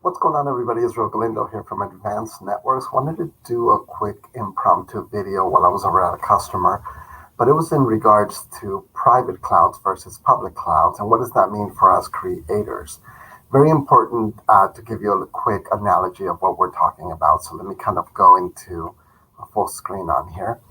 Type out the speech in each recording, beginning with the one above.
What's going on, everybody? Israel Galindo here from Advanced Networks. Wanted to do a quick impromptu video while I was over at a customer, but it was in regards to private clouds versus public clouds, and what does that mean for us creators? Very important to give you a quick analogy of what we're talking about. So let me kind of go into a full screen on here.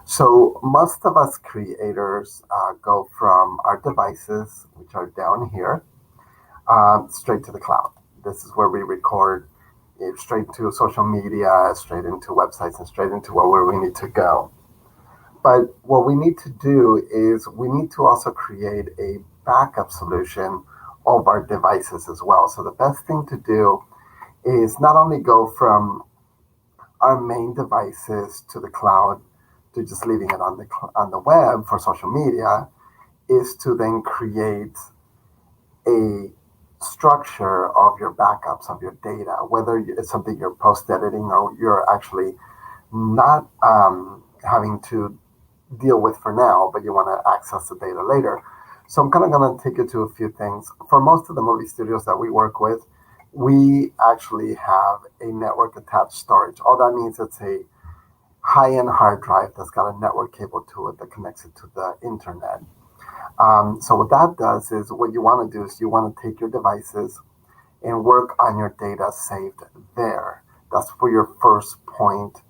So most of us creators go from our devices, which are down here, straight to the cloud. This is where we record straight to social media, straight into websites, and straight into where we need to go. But what we need to do is we need to also create a backup solution of our devices as well. So the best thing to do is not only go from our main devices to the cloud, to just leaving it on the web for social media, is to then create a structure of your backups of your data, whether it's something you're post editing or you're actually not having to deal with for now, but you want to access the data later. So I'm kind of going to take you to a few things. For most of the movie studios that we work with, we actually have a network attached storage. All that means it's a high-end hard drive that's got a network cable to it that connects it to the internet. So what that does is what you want to do is you want to take your devices and work on your data saved there. That's for your first point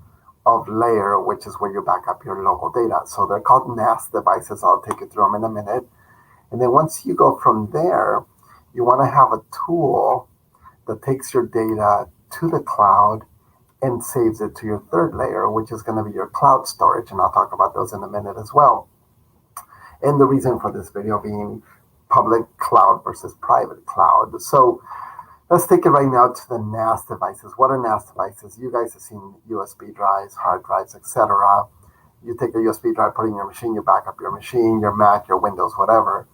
of layer, which is where you back up your local data. So they're called NAS devices. I'll take you through them in a minute. And then once you go from there, you want to have a tool that takes your data to the cloud and saves it to your third layer, which is going to be your cloud storage. And I'll talk about those in a minute as well. And the reason for this video being public cloud versus private cloud. So let's take it right now to the NAS devices. What are NAS devices? You guys have seen USB drives, hard drives, etc. You take a USB drive, put it in your machine, you back up your machine, your Mac, your Windows, whatever.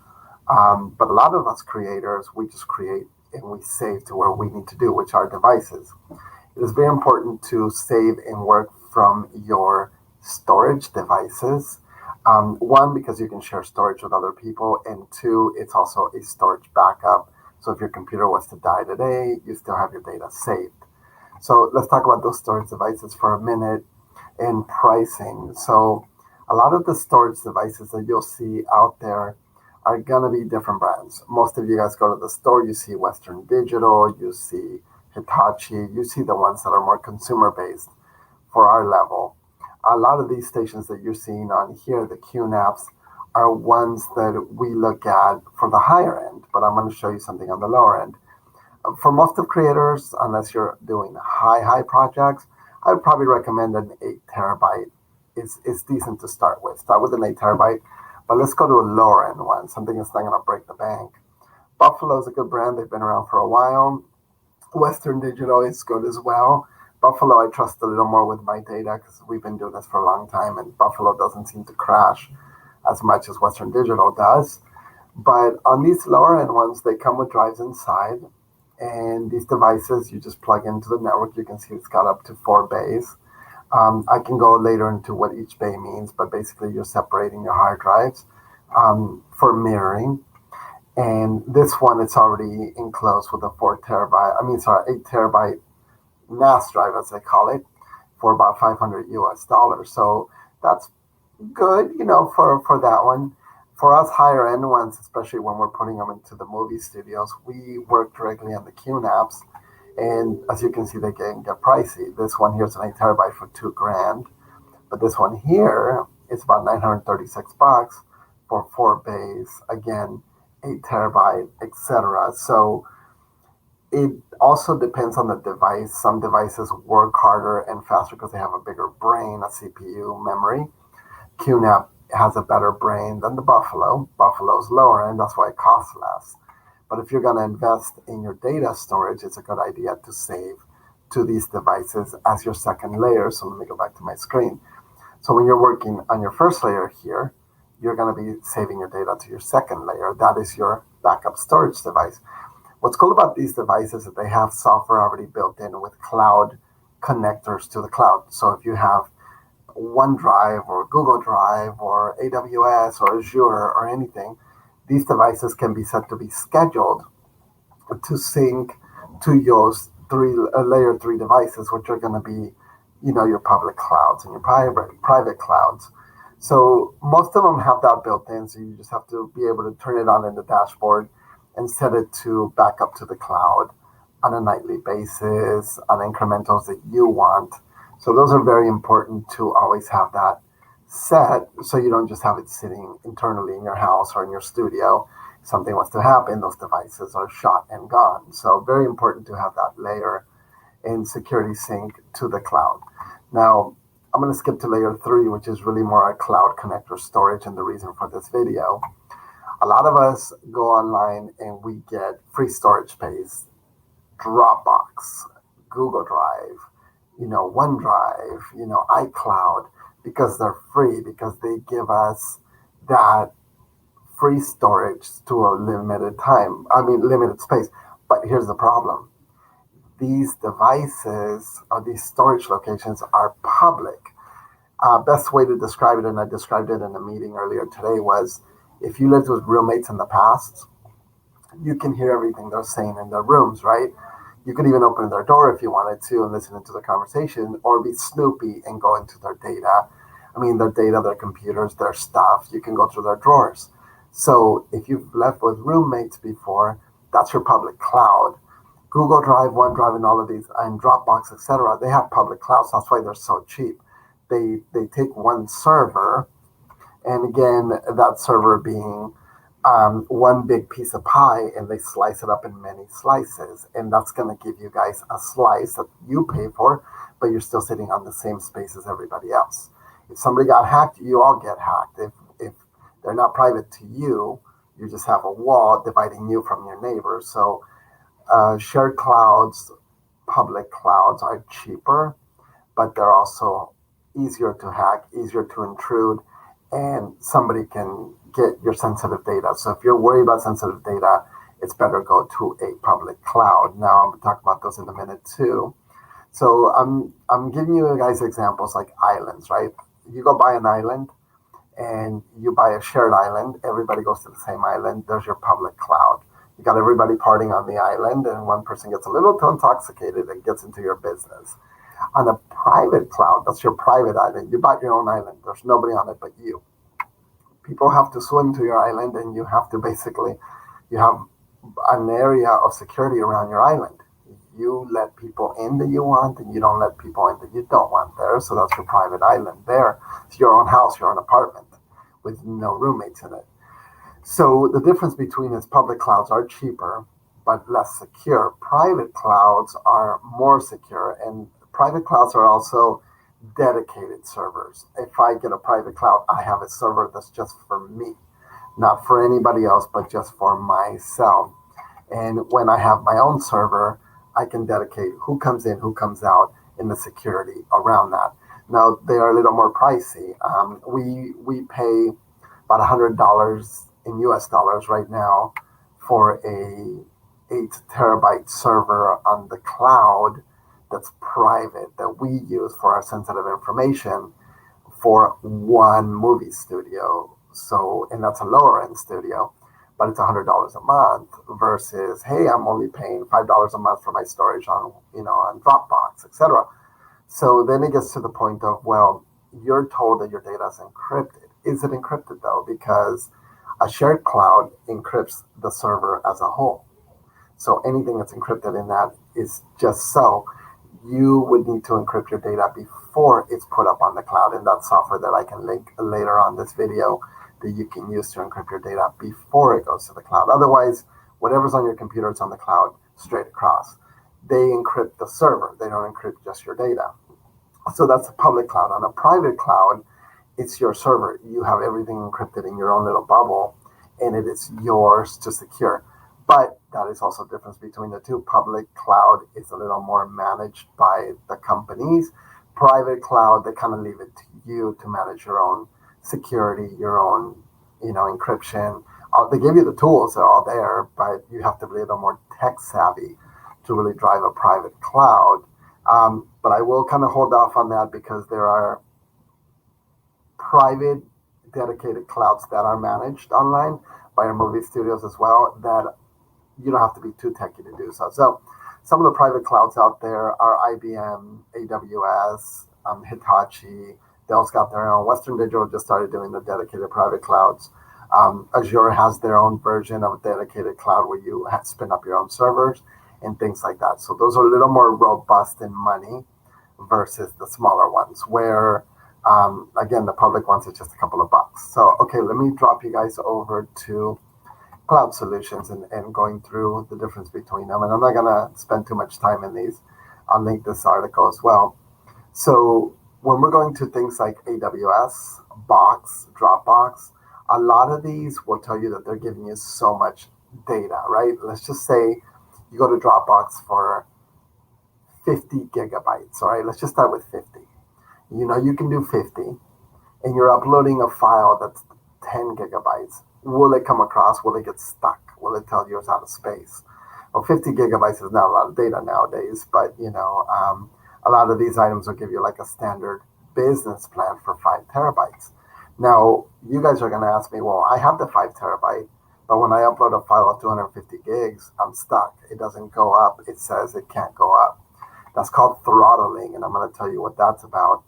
But a lot of us creators, we just create and we save to where we need to do, which are devices. It is very important to save and work from your storage devices. One, because you can share storage with other people, and two, it's also a storage backup. So if your computer was to die today, you still have your data saved. So let's talk about those storage devices for a minute and pricing. So a lot of the storage devices that you'll see out there are going to be different brands. Most of you guys go to the store, you see Western Digital, you see Hitachi, you see the ones that are more consumer-based for our level. A lot of these stations that you're seeing on here, the QNAPs, are ones that we look at for the higher end, but I'm going to show you something on the lower end. For most of creators, unless you're doing high projects, I would probably recommend an 8 terabyte. It's decent to start with. Start with an 8 terabyte, but let's go to a lower end one, something that's not going to break the bank. Buffalo is a good brand. They've been around for a while. Western Digital is good as well. Buffalo, I trust a little more with my data because we've been doing this for a long time, and Buffalo doesn't seem to crash as much as Western Digital does. But on these lower end ones, they come with drives inside, and these devices you just plug into the network. You can see it's got up to 4 bays. I can go later into what each bay means, but basically you're separating your hard drives for mirroring. And this one, it's already enclosed with a 8 terabyte NAS drive, as they call it, for about $500 US. So that's good, for that one. For us higher end ones, especially when we're putting them into the movie studios, we work directly on the QNAPs, and as you can see, they can get pricey. This one here is an 8 terabyte for $2,000, but this one here is about $936 for 4 bays. Again, 8 terabyte, etc. So it also depends on the device. Some devices work harder and faster because they have a bigger brain, a CPU, memory. QNAP has a better brain than the Buffalo. Buffalo's lower end, that's why it costs less. But if you're going to invest in your data storage, it's a good idea to save to these devices as your second layer. So let me go back to my screen. So when you're working on your first layer here, you're going to be saving your data to your second layer. That is your backup storage device. What's cool about these devices is that they have software already built in with cloud connectors to the cloud. So if you have OneDrive or Google Drive or AWS or Azure or anything, these devices can be set to be scheduled to sync to layer three devices, which are going to be, your public clouds and your private clouds. So most of them have that built in. So you just have to be able to turn it on in the dashboard and set it to back up to the cloud on a nightly basis, on incrementals that you want. So those are very important to always have that set, so you don't just have it sitting internally in your house or in your studio. If something was to happen, those devices are shot and gone. So very important to have that layer in security sync to the cloud. Now, I'm going to skip to layer 3, which is really more a cloud connector storage, and the reason for this video. A lot of us go online and we get free storage space, Dropbox, Google Drive, OneDrive, iCloud, because they're free, because they give us that free storage to a limited space. But here's the problem. These devices or these storage locations are public. Best way to describe it, and I described it in a meeting earlier today, was if you lived with roommates in the past, you can hear everything they're saying in their rooms, right? You could even open their door if you wanted to and listen into the conversation, or be snoopy and go into their data. Their data, their computers, their stuff. You can go through their drawers. So if you've left with roommates before, that's your public cloud. Google Drive, OneDrive, and all of these, and Dropbox, etc., they have public clouds. That's why they're so cheap. They take one server, and again, that server being one big piece of pie, and they slice it up in many slices, and that's going to give you guys a slice that you pay for, but you're still sitting on the same space as everybody else. If somebody got hacked, you all get hacked. If they're not private to you, you just have a wall dividing you from your neighbors. So shared clouds, public clouds are cheaper, but they're also easier to hack, easier to intrude, and somebody can get your sensitive data. So if you're worried about sensitive data, it's better go to a public cloud. Now I'm going to talk about those in a minute too. So I'm giving you guys examples like islands, right? You go buy an island and you buy a shared island. Everybody goes to the same island. There's your public cloud. You got everybody partying on the island, and one person gets a little too intoxicated and gets into your business. On a private cloud, that's your private island. You bought your own island. There's nobody on it but you. People have to swim to your island, and you have an area of security around your island. You let people in that you want, and you don't let people in that you don't want there. So that's your private island there. It's your own house, your own apartment with no roommates in it. So the difference between is public clouds are cheaper, but less secure. Private clouds are more secure, and private clouds are also dedicated servers. If I get a private cloud, I have a server that's just for me, not for anybody else, but just for myself. And when I have my own server, I can dedicate who comes in, who comes out, in the security around that. Now, they are a little more pricey. We pay about $100 in US dollars right now for a 8 terabyte server on the cloud that's private, that we use for our sensitive information for one movie studio. So, and that's a lower end studio, but it's $100 a month versus, hey, I'm only paying $5 a month for my storage on Dropbox, etc. So then it gets to the point of, well, you're told that your data is encrypted. Is it encrypted though? Because a shared cloud encrypts the server as a whole. So anything that's encrypted in that is just so. You would need to encrypt your data before it's put up on the cloud, and that's software that I can link later on this video that you can use to encrypt your data before it goes to the cloud. Otherwise, whatever's on your computer, it's on the cloud straight across. They encrypt the server. They don't encrypt just your data. So that's a public cloud. On a private cloud, it's your server. You have everything encrypted in your own little bubble, and it is yours to secure. But that is also the difference between the two. Public cloud is a little more managed by the companies. Private cloud, they kind of leave it to you to manage your own security, your own, encryption. They give you the tools, they're all there, but you have to be a little more tech savvy to really drive a private cloud. But I will kind of hold off on that because there are private dedicated clouds that are managed online by our movie studios as well, that you don't have to be too techy to do so. So Some of the private clouds out there are IBM, AWS, Hitachi. They also got their own. Western Digital just started doing the dedicated private clouds. Azure has their own version of dedicated cloud where you spin up your own servers and things like that. So those are a little more robust in money versus the smaller ones where, again, the public ones are just a couple of bucks. So, okay, let me drop you guys over to cloud solutions and going through the difference between them. And I'm not going to spend too much time in these. I'll link this article as well. So when we're going to things like AWS, Box, Dropbox, a lot of these will tell you that they're giving you so much data, right? Let's just say you go to Dropbox for 50 gigabytes, all right? Let's just start with 50. You know, you can do 50 and you're uploading a file that's 10 gigabytes. Will it come across? Will it get stuck? Will it tell you it's out of space? Well, 50 gigabytes is not a lot of data nowadays, but you know, a lot of these items will give you like a standard business plan for 5 terabytes. Now, you guys are going to ask me, well, I have the 5 terabyte, but when I upload a file of 250 gigs, I'm stuck. It doesn't go up. It says it can't go up. That's called throttling, and I'm going to tell you what that's about.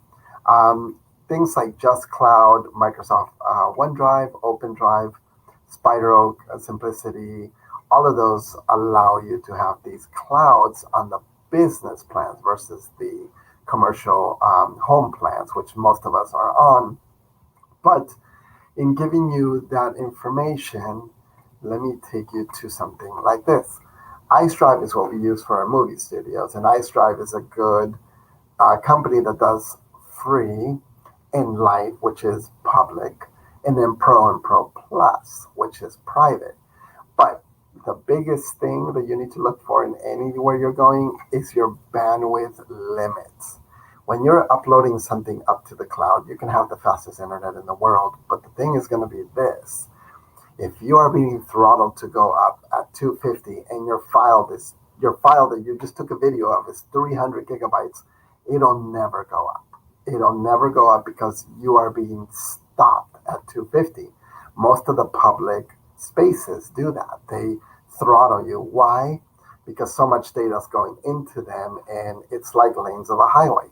Things like Just Cloud, Microsoft OneDrive, OpenDrive, SpiderOak, Simplicity, all of those allow you to have these clouds on the business plans versus the commercial home plans, which most of us are on. But in giving you that information, let me take you to something like this. iDrive is what we use for our movie studios, and iDrive is a good company that does free, ENLIGHT, which is public, and then Pro and Pro Plus, which is private. But the biggest thing that you need to look for in anywhere you're going is your bandwidth limits. When you're uploading something up to the cloud, you can have the fastest internet in the world, but the thing is going to be this. If you are being throttled to go up at 250 and your file that you just took a video of is 300 gigabytes, it'll never go up. It'll never go up because you are being stopped at 250. Most of the public spaces do that. They throttle you. Why? Because so much data is going into them, and it's like lanes of a highway.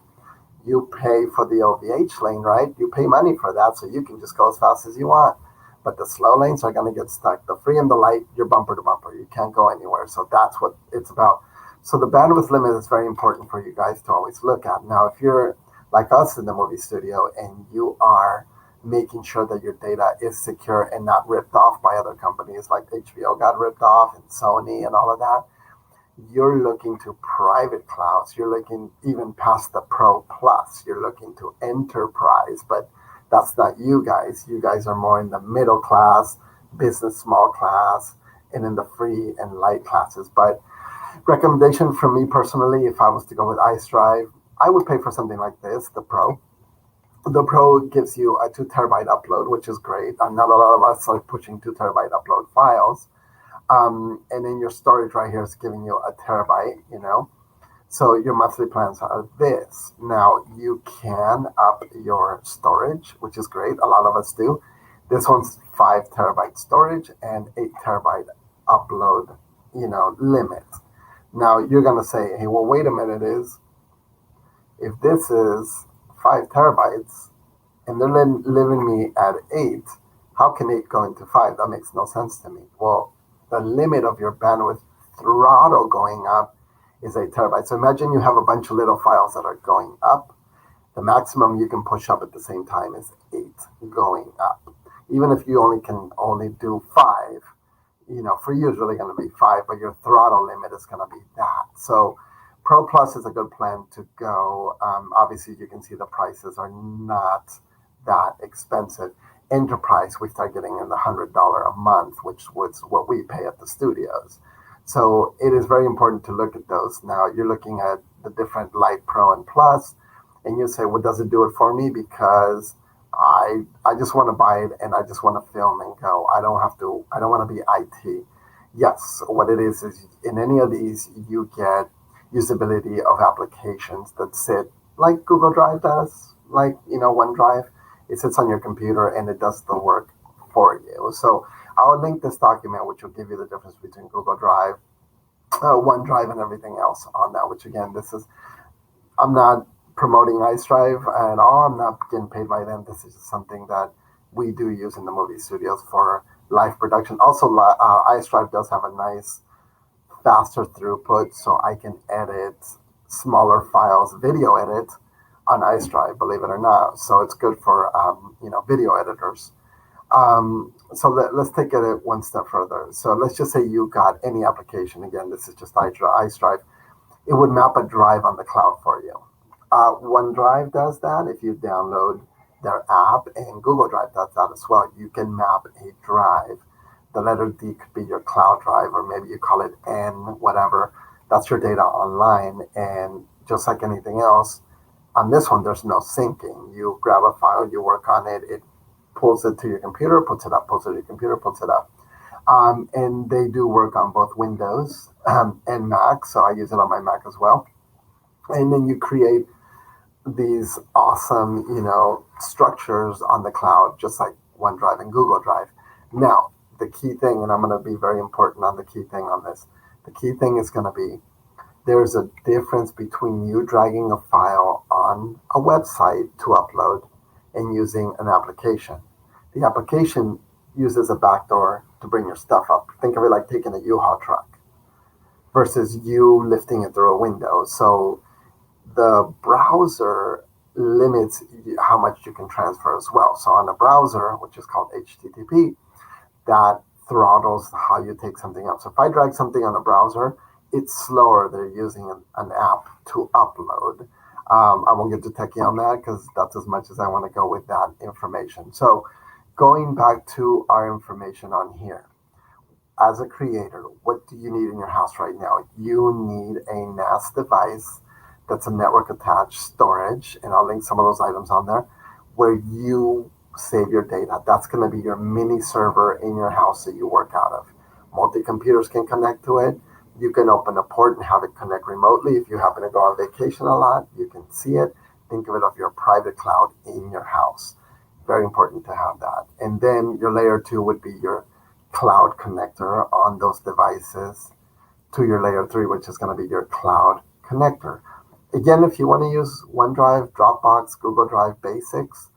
You pay for the OVH lane, right? You pay money for that, so you can just go as fast as you want. But the slow lanes are going to get stuck. The free and the light, you're bumper to bumper. You can't go anywhere. So that's what it's about. So the bandwidth limit is very important for you guys to always look at. Now, if you're like us in the movie studio and you are making sure that your data is secure and not ripped off by other companies like HBO got ripped off and Sony and all of that, you're looking to private clouds. You're looking even past the Pro Plus. You're looking to enterprise, but that's not you guys. You guys are more in the middle class, business small class, and in the free and light classes. But recommendation from me personally, if I was to go with iDrive, I would pay for something like this, the Pro. The Pro gives you a 2 terabyte upload, which is great. And not a lot of us are pushing 2 terabyte upload files. And then your storage right here is giving you a terabyte, you know. So your monthly plans are this. Now, you can up your storage, which is great. A lot of us do. This one's 5 terabyte storage and 8 terabyte upload, you know, limit. Now, you're going to say, hey, well, wait a minute, if this is 5 terabytes and they're leaving me at 8, how can 8 go into 5? That makes no sense to me. Well, the limit of your bandwidth throttle going up is 8 terabytes. So imagine you have a bunch of little files that are going up. The maximum you can push up at the same time is 8 going up. Even if you can only do 5, you know, for you it's really going to be 5, but your throttle limit is going to be that. So Pro Plus is a good plan to go. Obviously, you can see the prices are not that expensive. Enterprise, we start getting in the $100 a month, which was what we pay at the studios. So it is very important to look at those. Now, you're looking at the different Light, Pro, and Plus, and you say, well, does it do it for me? Because I just want to buy it and I just want to film and go. I don't want to be IT. Yes, what it is in any of these, you get usability of applications that sit like Google Drive does, like, you know, OneDrive. It sits on your computer and it does the work for you. So I'll link this document, which will give you the difference between Google Drive OneDrive and everything else on that, which again, I'm not promoting iDrive at all. I'm not getting paid by them. This is something that we do use in the movie studios for live production. Also, iDrive does have a nice faster throughput, so I can edit smaller files, video edit on iDrive, believe it or not. So it's good for video editors. So let's take it one step further. So let's just say you got any application. Again, this is just iDrive. It would map a drive on the cloud for you. OneDrive does that. If you download their app, and Google Drive does that as well. You can map a drive. The letter D could be your cloud drive, or maybe you call it N, whatever. That's your data online. And just like anything else, on this one, there's no syncing. You grab a file, you work on it, it pulls it to your computer, puts it up, pulls it to your computer, puts it up. And they do work on both Windows and Mac, so I use it on my Mac as well. And then you create these awesome, structures on the cloud, just like OneDrive and Google Drive. Now, the key thing, and I'm going to be very important on the key thing on this, the key thing is going to be there's a difference between you dragging a file on a website to upload and using an application. The application uses a backdoor to bring your stuff up. Think of it like taking a U-Haul truck versus you lifting it through a window. So the browser limits how much you can transfer as well. So on a browser, which is called HTTP, that throttles how you take something up. So if I drag something on a browser, it's slower. They're using an app to upload. I won't get too techie on that because that's as much as I want to go with that information. So going back to our information on here, as a creator, what do you need in your house right now? You need a NAS device that's a network attached storage, and I'll link some of those items on there, where you save your data. That's going to be your mini server in your house that you work out of. Multi-computers can connect to it. You can open a port and have it connect remotely. If you happen to go on vacation a lot, you can see it. Think of it of your private cloud in your house. Very important to have that. And then your layer 2 would be your cloud connector on those devices to your layer 3, which is going to be your cloud connector. Again, if you want to use OneDrive, Dropbox, Google Drive Basics,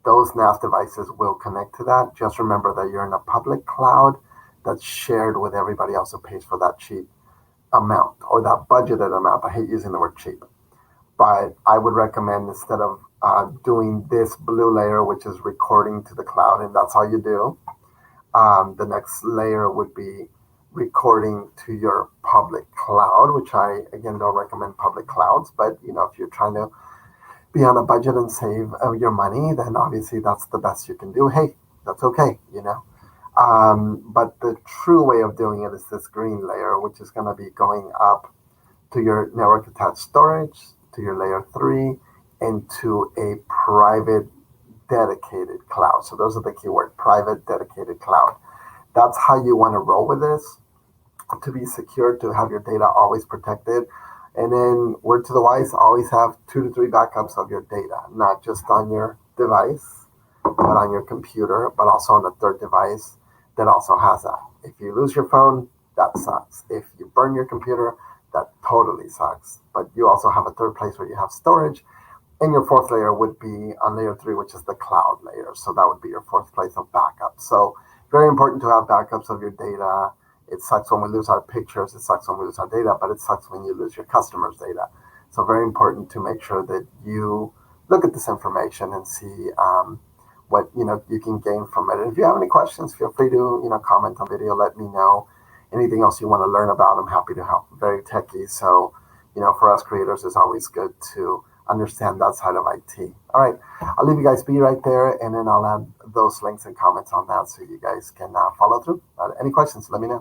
those NAS devices will connect to that. Just remember that you're in a public cloud that's shared with everybody else who pays for that cheap amount or that budgeted amount. I hate using the word cheap, but I would recommend instead of doing this blue layer, which is recording to the cloud, and that's all you do, the next layer would be recording to your public cloud, which I, again, don't recommend public clouds, but if you're trying to be on a budget and save your money, then obviously that's the best you can do. Hey, that's okay, But the true way of doing it is this green layer, which is going to be going up to your network attached storage, to your layer 3, and to a private dedicated cloud. So those are the keyword, private dedicated cloud. That's how you want to roll with this, to be secure, to have your data always protected. And then word to the wise, always have 2 to 3 backups of your data, not just on your device, but on your computer, but also on a third device that also has that. If you lose your phone, that sucks. If you burn your computer, that totally sucks. But you also have a third place where you have storage. And your fourth layer would be on layer 3, which is the cloud layer. So that would be your fourth place of backup. So very important to have backups of your data. It sucks when we lose our pictures. It sucks when we lose our data, but it sucks when you lose your customers' data. So very important to make sure that you look at this information and see what you can gain from it. And if you have any questions, feel free to comment on video. Let me know. Anything else you want to learn about, I'm happy to help. Very techy. So for us creators, it's always good to understand that side of IT. All right, I'll leave you guys be right there, and then I'll add those links and comments on that so you guys can follow through. Any questions, let me know.